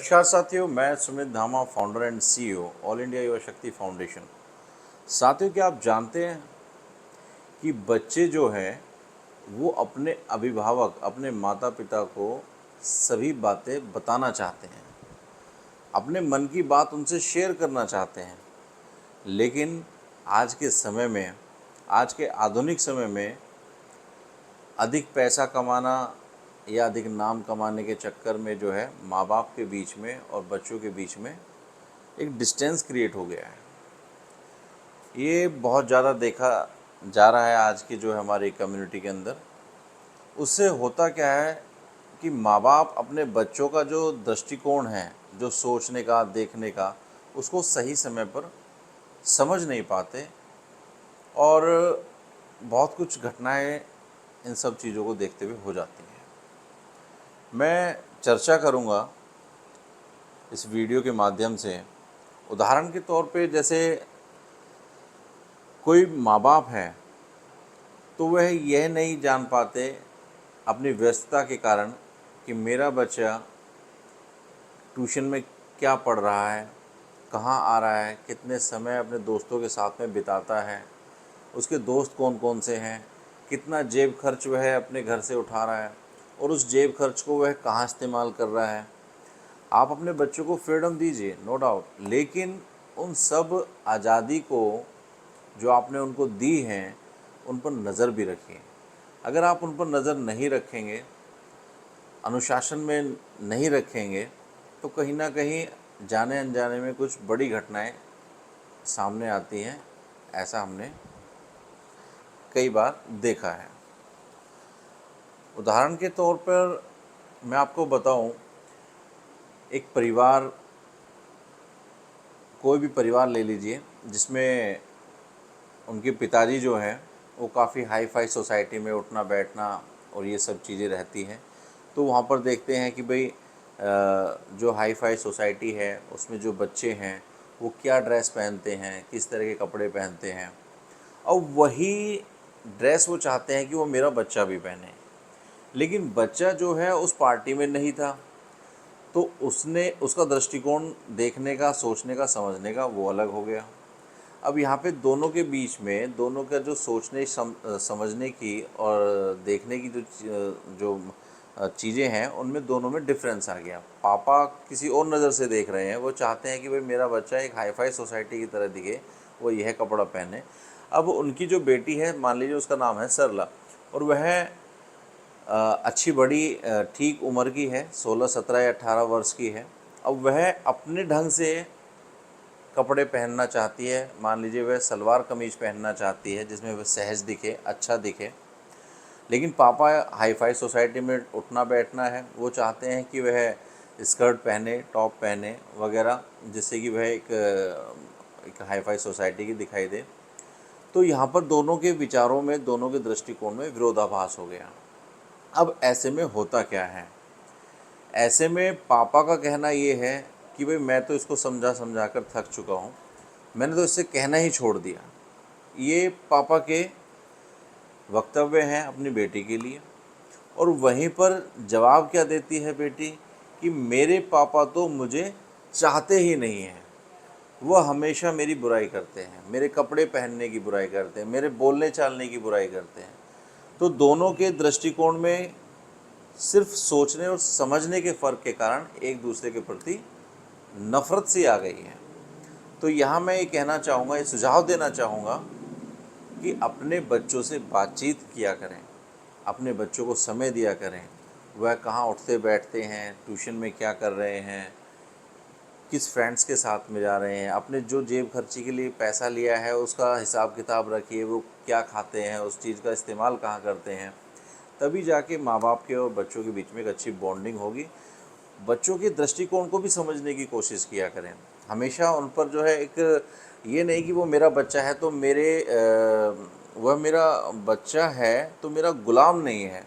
नमस्कार साथियों, मैं सुमित धामा, founder and CEO all India युवा शक्ति फाउंडेशन। साथियों, क्या आप जानते हैं कि बच्चे जो हैं वो अपने अभिभावक, अपने माता पिता को सभी बातें बताना चाहते हैं, अपने मन की बात उनसे शेयर करना चाहते हैं। लेकिन आज के समय में, आज के आधुनिक समय में अधिक पैसा कमाना या अधिक नाम कमाने के चक्कर में जो है माँ बाप के बीच में और बच्चों के बीच में एक डिस्टेंस क्रिएट हो गया है। ये बहुत ज़्यादा देखा जा रहा है आज की जो है हमारी कम्युनिटी के अंदर। उससे होता क्या है कि माँ बाप अपने बच्चों का जो दृष्टिकोण है, जो सोचने का, देखने का, उसको सही समय पर समझ नहीं पाते और बहुत कुछ घटनाएं इन सब चीज़ों को देखते हुए हो जाती हैं। मैं चर्चा करूँगा इस वीडियो के माध्यम से, उदाहरण के तौर पे जैसे कोई माँ बाप है तो वह यह नहीं जान पाते अपनी व्यस्तता के कारण कि मेरा बच्चा ट्यूशन में क्या पढ़ रहा है, कहाँ आ रहा है, कितने समय अपने दोस्तों के साथ में बिताता है, उसके दोस्त कौन कौन से हैं, कितना जेब खर्च वह अपने घर से उठा रहा है और उस जेब खर्च को वह कहाँ इस्तेमाल कर रहा है। आप अपने बच्चों को फ्रीडम दीजिए, नो डाउट, लेकिन उन सब आज़ादी को जो आपने उनको दी हैं उन पर नज़र भी रखिए। अगर आप उन पर नज़र नहीं रखेंगे, अनुशासन में नहीं रखेंगे, तो कहीं ना कहीं जाने अनजाने में कुछ बड़ी घटनाएं सामने आती हैं। ऐसा हमने कई बार देखा है। उदाहरण के तौर पर मैं आपको बताऊं, एक परिवार, कोई भी परिवार ले लीजिए जिसमें उनके पिताजी जो हैं वो काफ़ी हाई फाई सोसाइटी में उठना बैठना और ये सब चीज़ें रहती हैं। तो वहाँ पर देखते हैं कि भाई जो हाई फाई सोसाइटी है उसमें जो बच्चे हैं वो क्या ड्रेस पहनते हैं, किस तरह के कपड़े पहनते हैं, और वही ड्रेस वो चाहते हैं कि वो मेरा बच्चा भी पहने। लेकिन बच्चा जो है उस पार्टी में नहीं था, तो उसने उसका दृष्टिकोण देखने का, सोचने का, समझने का वो अलग हो गया। अब यहाँ पे दोनों के बीच में, दोनों का जो सोचने समझने की और देखने की जो चीज़ें हैं उनमें दोनों में डिफरेंस आ गया। पापा किसी और नज़र से देख रहे हैं, वो चाहते हैं कि भाई मेरा बच्चा एक हाई फाई सोसाइटी की तरह दिखे, वो यह कपड़ा पहने। अब उनकी जो बेटी है, मान लीजिए उसका नाम है सरला, और वह अच्छी बड़ी ठीक उम्र की है, 16, 17 या 18 वर्ष की है। अब वह अपने ढंग से कपड़े पहनना चाहती है। मान लीजिए वह सलवार कमीज पहनना चाहती है जिसमें वह सहज दिखे, अच्छा दिखे। लेकिन पापा हाई फाई सोसाइटी में उठना बैठना है, वो चाहते हैं कि वह स्कर्ट पहने, टॉप पहने वगैरह, जिससे कि वह एक हाई फाई सोसाइटी की दिखाई दे। तो यहाँ पर दोनों के विचारों में, दोनों के दृष्टिकोण में विरोधाभास हो गया। अब ऐसे में होता क्या है? ऐसे में पापा का कहना ये है कि भाई मैं तो इसको समझा समझा कर थक चुका हूँ, मैंने तो इससे कहना ही छोड़ दिया। ये पापा के वक्तव्य हैं अपनी बेटी के लिए। और वहीं पर जवाब क्या देती है बेटी कि मेरे पापा तो मुझे चाहते ही नहीं हैं, वह हमेशा मेरी बुराई करते हैं, मेरे कपड़े पहनने की बुराई करते हैं, मेरे बोलने चालने की बुराई करते हैं। तो दोनों के दृष्टिकोण में सिर्फ सोचने और समझने के फ़र्क के कारण एक दूसरे के प्रति नफ़रत सी आ गई है। तो यहाँ मैं ये कहना चाहूँगा, ये सुझाव देना चाहूँगा कि अपने बच्चों से बातचीत किया करें, अपने बच्चों को समय दिया करें। वह कहाँ उठते बैठते हैं, ट्यूशन में क्या कर रहे हैं, किस फ्रेंड्स के साथ में जा रहे हैं, अपने जो जेब खर्ची के लिए पैसा लिया है उसका हिसाब किताब रखिए, वो क्या खाते हैं, उस चीज़ का इस्तेमाल कहाँ करते हैं। तभी जाके माँ बाप के और बच्चों के बीच में एक अच्छी बॉन्डिंग होगी। बच्चों के दृष्टिकोण को भी समझने की कोशिश किया करें। हमेशा उन पर जो है एक ये नहीं कि वो मेरा बच्चा है तो वह मेरा बच्चा है तो मेरा गुलाम नहीं है।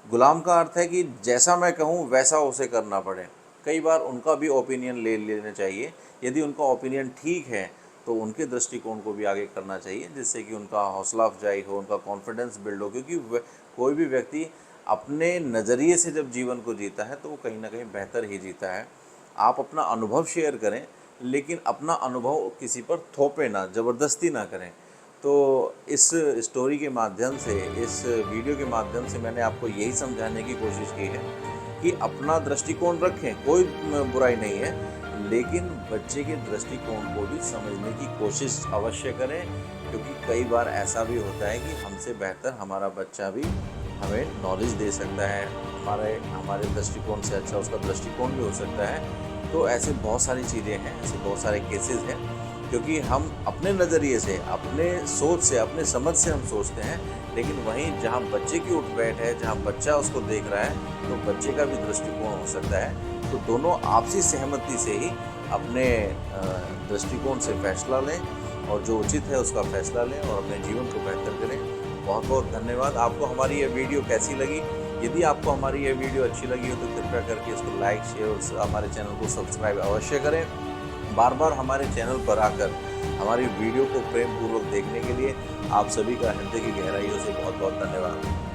गुलाम का अर्थ है कि जैसा मैं कहूँ वैसा उसे करना पड़े। कई बार उनका भी ओपिनियन ले लेना चाहिए। यदि उनका ओपिनियन ठीक है तो उनके दृष्टिकोण को भी आगे करना चाहिए, जिससे कि उनका हौसला अफजाई हो, उनका कॉन्फिडेंस बिल्ड हो। क्योंकि कोई भी व्यक्ति अपने नज़रिए से जब जीवन को जीता है तो वो कहीं ना कहीं बेहतर ही जीता है। आप अपना अनुभव शेयर करें, लेकिन अपना अनुभव किसी पर थोपे ना, ज़बरदस्ती ना करें। तो इस स्टोरी के माध्यम से, इस वीडियो के माध्यम से मैंने आपको यही समझाने की कोशिश की है कि अपना दृष्टिकोण रखें, कोई बुराई नहीं है, लेकिन बच्चे के दृष्टिकोण को भी समझने की कोशिश अवश्य करें, क्योंकि कई बार ऐसा भी होता है कि हमसे बेहतर हमारा बच्चा भी हमें नॉलेज दे सकता है, हमारे दृष्टिकोण से अच्छा उसका दृष्टिकोण भी हो सकता है। तो ऐसे बहुत सारी चीज़ें हैं, ऐसे बहुत सारे केसेस हैं, क्योंकि हम अपने नज़रिए से, अपने सोच से, अपने समझ से हम सोचते हैं, लेकिन वहीं जहाँ बच्चे की उठ बैठ है, जहाँ बच्चा उसको देख रहा है, तो बच्चे का भी दृष्टिकोण हो सकता है। तो दोनों आपसी सहमति से ही अपने दृष्टिकोण से फैसला लें, और जो उचित है उसका फैसला लें और अपने जीवन को बेहतर करें। बहुत बहुत धन्यवाद। आपको हमारी ये वीडियो कैसी लगी? यदि आपको हमारी ये वीडियो अच्छी लगी हो तो कृपया करके इसको लाइक, शेयर और हमारे चैनल को सब्सक्राइब अवश्य करें। बार बार हमारे चैनल पर आकर हमारी वीडियो को प्रेम पूर्वक देखने के लिए आप सभी का हृदय की गहराइयों से बहुत बहुत धन्यवाद।